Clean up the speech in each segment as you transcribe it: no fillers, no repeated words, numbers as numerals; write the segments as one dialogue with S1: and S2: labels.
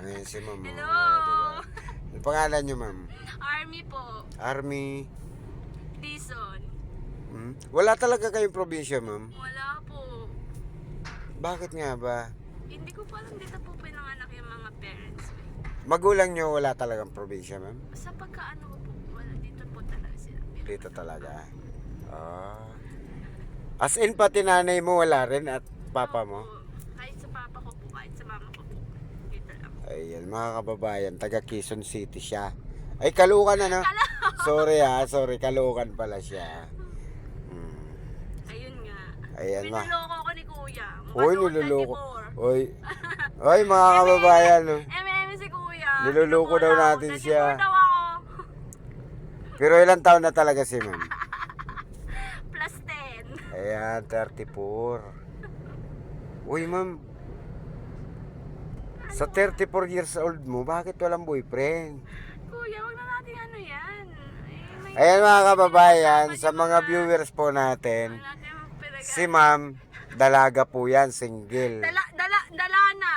S1: Ngayon si ma'am.
S2: Hello.
S1: Diba? Yung pangalan nyo, ma'am?
S2: Army po.
S1: Army.
S2: Dison.
S1: Wala talaga kayong probinsya, ma'am?
S2: Wala po.
S1: Bakit nga ba?
S2: Hindi ko pa alam dito po pinanganak yung mga parents ko.
S1: Magulang nyo wala talagang probinsya, ma'am?
S2: Sa pagkaano ko po, wala dito po talaga sila.
S1: Dito talaga. Ah. As in, pati nanay mo wala rin at papa mo?
S2: Opo. Kahit sa papa ko po, kahit sa mama ko po. Dito lang.
S1: Ayan, mga kababayan, taga Quezon City siya. Ay, Caloocan ano? Sorry Caloocan pala siya.
S2: Ayun nga.
S1: Ayan,
S2: Pinuloko ko ni Kuya.
S1: Uy, niloloko. Uy, mga kababayan. No?
S2: si Kuya.
S1: Niloloko daw natin
S2: 34
S1: siya.
S2: daw ako.
S1: Pero ilang taon na talaga si ma'am?
S2: Plus 10.
S1: Ayan, 34. Uy, ma'am. Sa 34 years old mo, bakit walang boyfriend?
S2: Kuya, wag na natin ano yan.
S1: Ayan mga kababayan, sa mga viewers po natin, si ma'am, dalaga po yan, single.
S2: Dalana.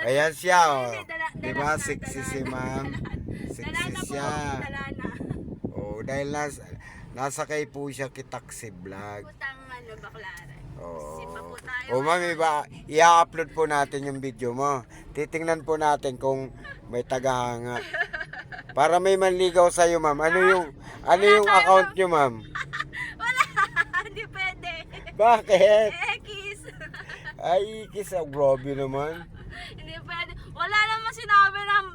S1: Ayan siya, oh.
S2: Hindi,
S1: Diba, sexy si ma'am. Sexy
S2: Dalana po.
S1: siya.
S2: Dalana.
S1: Oh, dahil nasa kay po siya kitaksi vlog.
S2: Putang ano, baklaran.
S1: Oo.
S2: Sipa po tayo.
S1: O ma'am, i-upload po natin yung video mo. Titingnan po natin kung may tagahanga. Para may manligaw sa iyo, ma'am. Ano yung account niyo, ma'am?
S2: Wala. Hindi pwede.
S1: Bakit?
S2: X.
S1: Ay, kisa grabe naman.
S2: Hindi pwede. Wala naman sinabi ng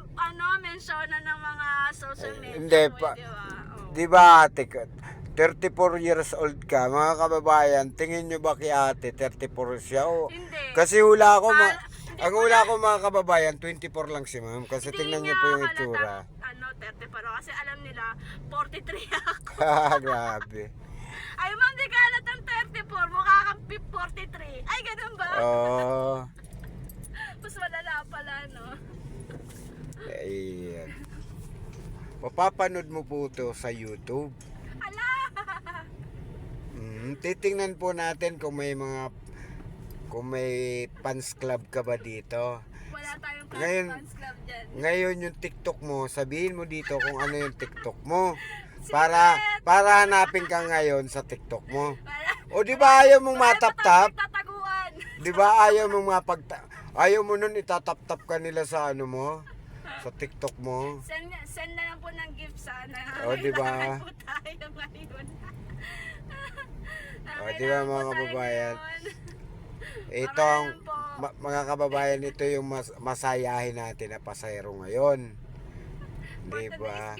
S2: mensyonan ng mga social media.
S1: Hindi
S2: po,
S1: pa.
S2: di ba? Oh.
S1: Di ba, ate? 34 years old ka, mga kababayan. Tingin nyo ba kay ate 34 siya? O,
S2: Hindi.
S1: kasi hula ko,
S2: Hindi
S1: ang hula ko mga kababayan, 24 lang si ma'am. Kasi
S2: Hindi
S1: tingnan nyo
S2: niya
S1: po yung
S2: halata,
S1: itsura.
S2: 30 pero kasi alam nila 43 ako.
S1: Grabe.
S2: Ay ma'am, di ka halatang 34, mukha kang 43. Ay, ganun ba?
S1: Oh,
S2: Mas malala pala, no?
S1: ayan. Mapapanood mo po ito sa YouTube.
S2: Ala!
S1: Titingnan po natin kung may fans club ka ba dito.
S2: Wala tayong
S1: Ngayon-
S2: fans club dyan.
S1: Ngayon yung TikTok mo, sabihin mo dito kung ano yung TikTok mo. Para hanapin ka ngayon sa TikTok mo.
S2: Wala.
S1: O di ba ayaw mong matap-tap?
S2: Tataguan.
S1: Di ba ayaw mong ayaw mo nun itatap-tap ka nila sa ano mo? Sa TikTok mo.
S2: Send na lang po ng gift sana.
S1: O, di ba?
S2: Kailangan po tayo ngayon.
S1: O di ba mga kababayan? Ito ang mga kababayan, ito yung masayahin natin na pasahero ngayon. Di ba?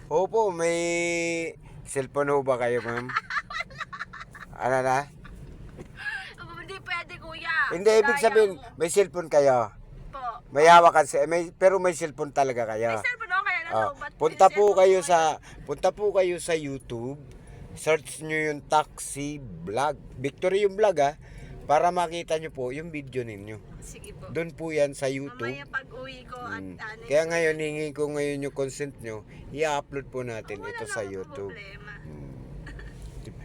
S1: Opo, may cellphone ho ba kayo, ma'am? Ano na?
S2: Hindi pwede, kuya.
S1: Hindi, ibig sabihin, may cellphone kayo.
S2: Po.
S1: May hawakan, pero may cellphone talaga kayo.
S2: May cellphone ako kaya
S1: Oh,
S2: nalobat.
S1: punta po kayo sa YouTube. Search nyo yung taxi vlog. Victory yung vlog para makita nyo po yung video ninyo.
S2: Sige po.
S1: Doon po yan sa YouTube.
S2: Mamaya pag uwi ko at ano.
S1: Kaya ngayon, hingi ko ngayon yung consent nyo. I-upload po natin
S2: wala
S1: ito
S2: naman
S1: sa
S2: po
S1: YouTube.
S2: problema.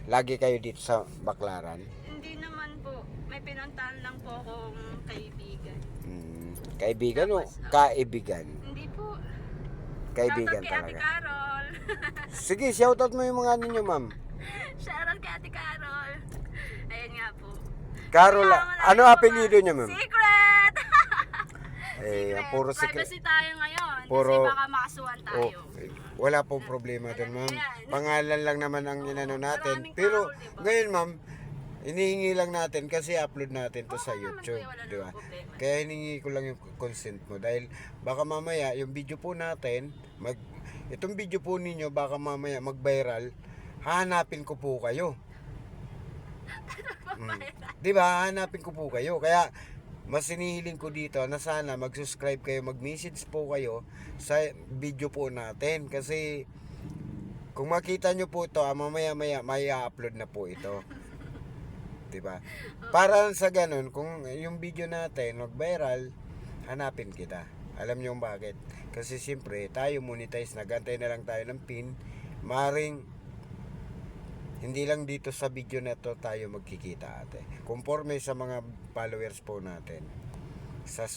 S1: Lagi kayo dito sa Baklaran.
S2: Hindi naman po. May pinuntahan lang po akong kaibigan.
S1: Kaibigan o kaibigan?
S2: Hindi po.
S1: Kaibigan
S2: Shoutout kay Ate
S1: talaga.
S2: Carol.
S1: Sige, shoutout mo yung mga ninyo, ma'am.
S2: Shoutout kay Ate Carol. Ayun nga po.
S1: Carol,
S2: Kailangan
S1: ano
S2: natin
S1: apelyido niya, ma'am?
S2: Secret!
S1: Eh, puro secret.
S2: Privacy tayo ngayon.
S1: Puro-
S2: Kasi baka makasuhan tayo.
S1: Wala pong problema doon, ma'am.
S2: Yan.
S1: Pangalan lang naman ang inano natin.
S2: maraming
S1: Pero
S2: Carol, diba?
S1: ngayon, ma'am, hinihingi lang natin kasi upload natin to sa
S2: naman,
S1: YouTube,
S2: kuya, wala
S1: di ba?
S2: namang problema.
S1: Kaya hinihingi ko lang yung consent mo dahil baka mamaya yung video po natin, itong video po ninyo baka mamaya mag-viral, hahanapin ko po kayo. Di ba? Hahanapin ko po kayo. Kaya mas sinihiling ko dito na sana mag-subscribe kayo, mag-message po kayo sa video po natin kasi kung makita nyo po ito, mamaya-maya may upload na po ito. 'Di ba? Para sa ganun, kung yung video natin mag-viral, hanapin kita. Alam niyo bakit? Kasi siyempre, tayo monetize, nagantay na lang tayo ng pin. Maring hindi lang dito sa video na to tayo magkikita ate. Conforme sa mga followers po natin. sa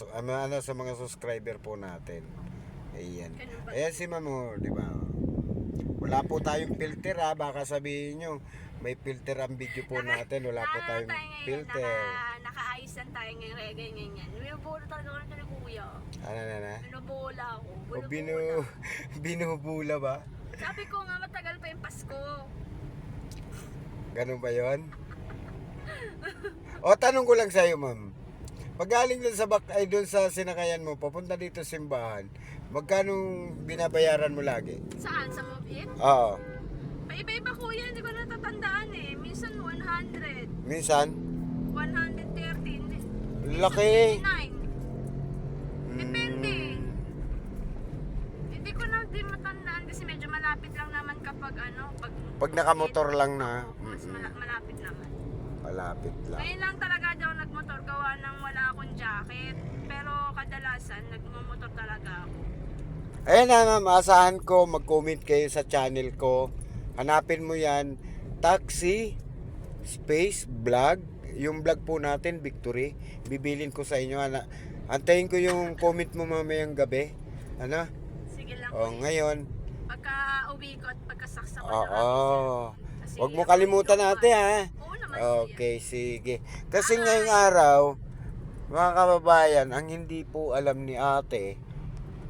S1: mga subscriber po natin. Ayan.
S2: Ganun ba?
S1: Ayan si Ma'am, oh, di ba? Wala po tayong filter ha, baka sabihin nyo, may filter ang video po natin, wala po tayong filter.
S2: Nakaayos lang tayo ngayong reggae ganyan. Binubula talaga ako nito ni Kuya.
S1: Ano na?
S2: Binubula ako.
S1: O
S2: Binubula.
S1: binubula ba?
S2: Sabi ko nga matagal pa yung Pasko.
S1: Ganun ba yon? O tanong ko lang sa'yo, ma'am. Pag galing dun sa dun sa sinakayan mo, papunta dito sa simbahan, magkano binabayaran mo lagi?
S2: Saan? Sa Move-In?
S1: Oo.
S2: Paiba-iba Kuya, hindi ko natatandaan eh. Minsan 100.
S1: Minsan?
S2: 130. Hindi.
S1: Laki.
S2: 59. Depende. Hindi ko na din matandaan kasi medyo malapit lang naman kapag
S1: Pag nakamotor lang na.
S2: Mas malapit naman.
S1: Malapit lang.
S2: Ngayon lang talaga daw nagmotor gawa nang wala akong jacket. Pero kadalasan nagmumotor talaga ako.
S1: Ayan na ma'am, asahan ko, mag-comment kayo sa channel ko. Hanapin mo yan, Taxi Space Vlog. Yung vlog po natin, Victory. Bibilin ko sa inyo. Antayin ko yung comment mo mamayang gabi. Ano?
S2: Sige lang.
S1: O, ngayon.
S2: Pagka uwi ko at pagkasaksa ko
S1: Oo.
S2: Kasi
S1: Huwag mo
S2: ako
S1: kalimutan
S2: ito,
S1: natin ha.
S2: Oo naman.
S1: Okay, sige. Kasi ngayong araw, mga kababayan, ang hindi po alam ni ate,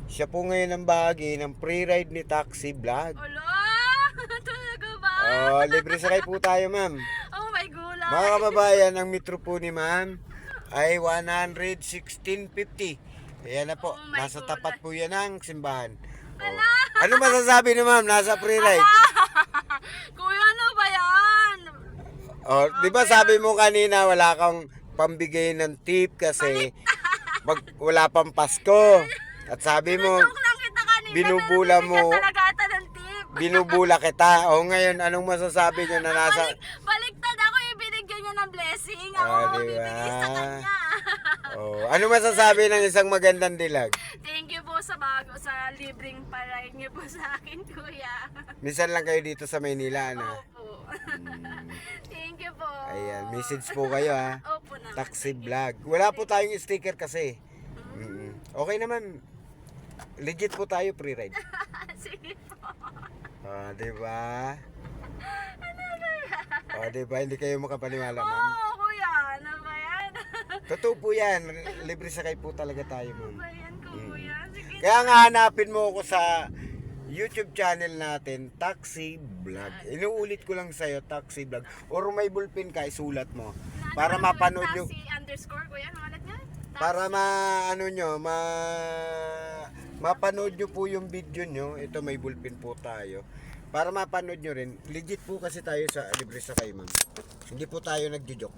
S1: siya po ngayon ang bahagi ng pre-ride ni Taxi Vlog.
S2: Olo! Talaga ba?
S1: Libre sakay po tayo, ma'am.
S2: Oh my gulay.
S1: Mga kababayan, ang metro po ni ma'am ay 116.50. Ayan na po,
S2: Oh my
S1: nasa
S2: God.
S1: tapat po yan ang simbahan.
S2: Ala!
S1: Ano masasabi ni ma'am? Nasa pre-ride.
S2: Kuya, ano ba yan?
S1: Di ba sabi mo kanina wala kang pambigay ng tip kasi wala pang Pasko. At sabi mo,
S2: Joke lang kita kanina.
S1: binubula
S2: pero bibigyan
S1: mo.
S2: talaga ata ng tip.
S1: binubula kita. O ngayon, anong masasabi nyo na nasa...
S2: Baliktad ako yung binigyan niya ng blessing. Ako
S1: diba?
S2: bibigay sa kanya.
S1: Ano masasabi ng isang magandang dilag?
S2: Thank you po sa libreng paride niyo po sa akin, kuya.
S1: Minsan lang kayo dito sa Maynila, ano?
S2: Opo. Thank you po.
S1: Ayan, message po kayo ha.
S2: Opo naman.
S1: Taxi Vlog. Wala po tayong sticker kasi. Okay naman. Legit po tayo pre-ride.
S2: Sige po.
S1: Diba?
S2: Ano ba yan?
S1: Diba? Hindi kayo makapaniwala, ma'am.
S2: Oo, kuya. Ano ba yan?
S1: Totoo po yan. Libre sakay po talaga tayo,
S2: Ano
S1: ma'am.
S2: ba yan, kuya? Sige.
S1: Kaya nga hanapin mo ako sa YouTube channel natin, Taxi Vlog. Inuulit ko lang sa'yo, Taxi Vlog. Or may bullpen ka, isulat mo. Para mapanood nyo.
S2: Taxi underscore, kuya. Ano ulit nga?
S1: Para mapanood nyo po yung video nyo. Ito may bullpen po tayo. Para mapanood nyo rin. Legit po kasi tayo sa libre sakay, ma'am. Hindi po tayo nagjo-joke.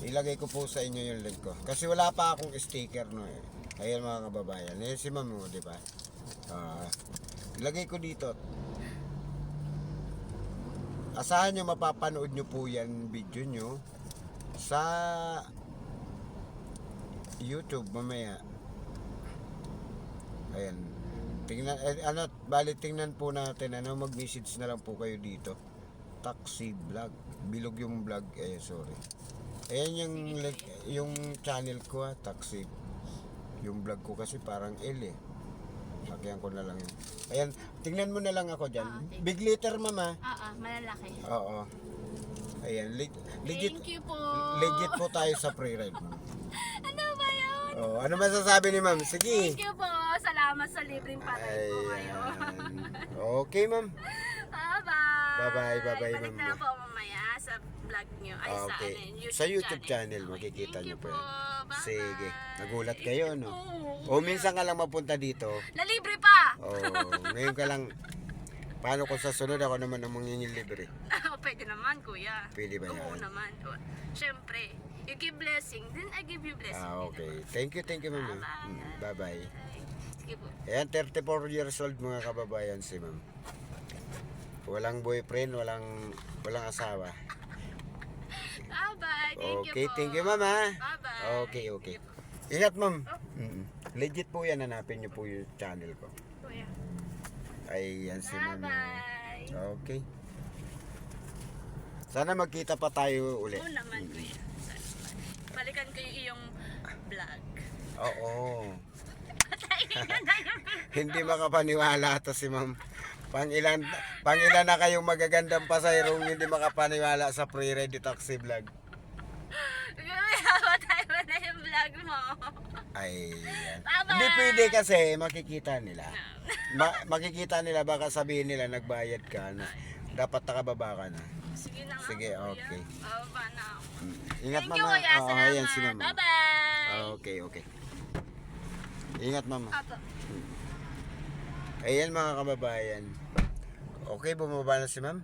S1: Ilagay ko po sa inyo yung link ko. Kasi wala pa akong sticker, no eh. Ayan mga kababayan. Ayan si ma'am, di ba? Ilagay ko dito. Asahan nyo mapapanood nyo po yan video nyo sa YouTube mamaya. Ayan. Tingnan, tingnan po natin, mag-message na lang po kayo dito. Taxi Vlog. Bilog yung vlog. Sorry. Ayan yung channel ko, Taxi. Yung vlog ko kasi parang L eh. Lagyan ko na lang yun. Ayan, tingnan mo na lang ako dyan. Big letter, mama.
S2: Malalaki.
S1: Oo. Ayan, legit.
S2: Thank you po.
S1: Legit po tayo sa pre-ride.
S2: Ano ba yun?
S1: Ano masasabi ni ma'am? Sige.
S2: Thank you po. Salamat sa libreng paride po kayo.
S1: Okay, ma'am.
S2: Bye-bye.
S1: Bye-bye,
S2: Balik
S1: ma'am.
S2: na po mamaya sa vlog nyo. Ay,
S1: Okay.
S2: sa
S1: Sa YouTube channel,
S2: Okay,
S1: makikita
S2: thank
S1: nyo
S2: you
S1: po.
S2: po.
S1: yan.
S2: Bye-bye.
S1: Sige. Nagulat kayo, no?
S2: Oo.
S1: O minsan ka lang mapunta dito.
S2: Lalibre pa.
S1: Ngayon ka lang. Paano kung sa sunod ako naman ang mangingin libre?
S2: Pwede naman, kuya.
S1: Pwede ba
S2: Oo
S1: yan?
S2: naman. Siyempre, you give blessing, then I give you blessing.
S1: Okay. Thank you, ma'am. Bye-bye.
S2: Sige po.
S1: Ayan, 34 years old mga kababayan si ma'am. Walang boyfriend, walang asawa.
S2: Bye-bye.
S1: Okay,
S2: po.
S1: thank you, ma'am ha.
S2: Bye-bye.
S1: Okay. Ingat, ma'am. Legit po yan, hanapin niyo po yung channel ko.
S2: Kuya.
S1: Ayan si ma'am.
S2: Bye-bye.
S1: Okay. Sana magkita pa tayo ulit.
S2: Oo naman, kuya. Balikan ko yung iyong vlog.
S1: Oo.
S2: Patayin nyo na yung
S1: Hindi makapaniwala to si ma'am. Pangilan na kayong magagandang pasayrong hindi makapaniwala sa pre-ready taxi vlog.
S2: Patay mo na yung vlog mo.
S1: Ayan.
S2: Bye-bye!
S1: Hindi pwede kasi makikita nila. Makikita nila, baka sabihin nila nagbayad ka na. Dapat nakababa ka na.
S2: Sige na nga.
S1: Sige,
S2: kuya.
S1: okay.
S2: Bababa na ako.
S1: Ingat
S2: Thank you,
S1: mama.
S2: kuya.
S1: Oo,
S2: Salamat.
S1: ayan si mama.
S2: Bye-bye!
S1: Okay. Ingat mama.
S2: Apo.
S1: Ayan mga kababayan. Okay, bumaba na si ma'am.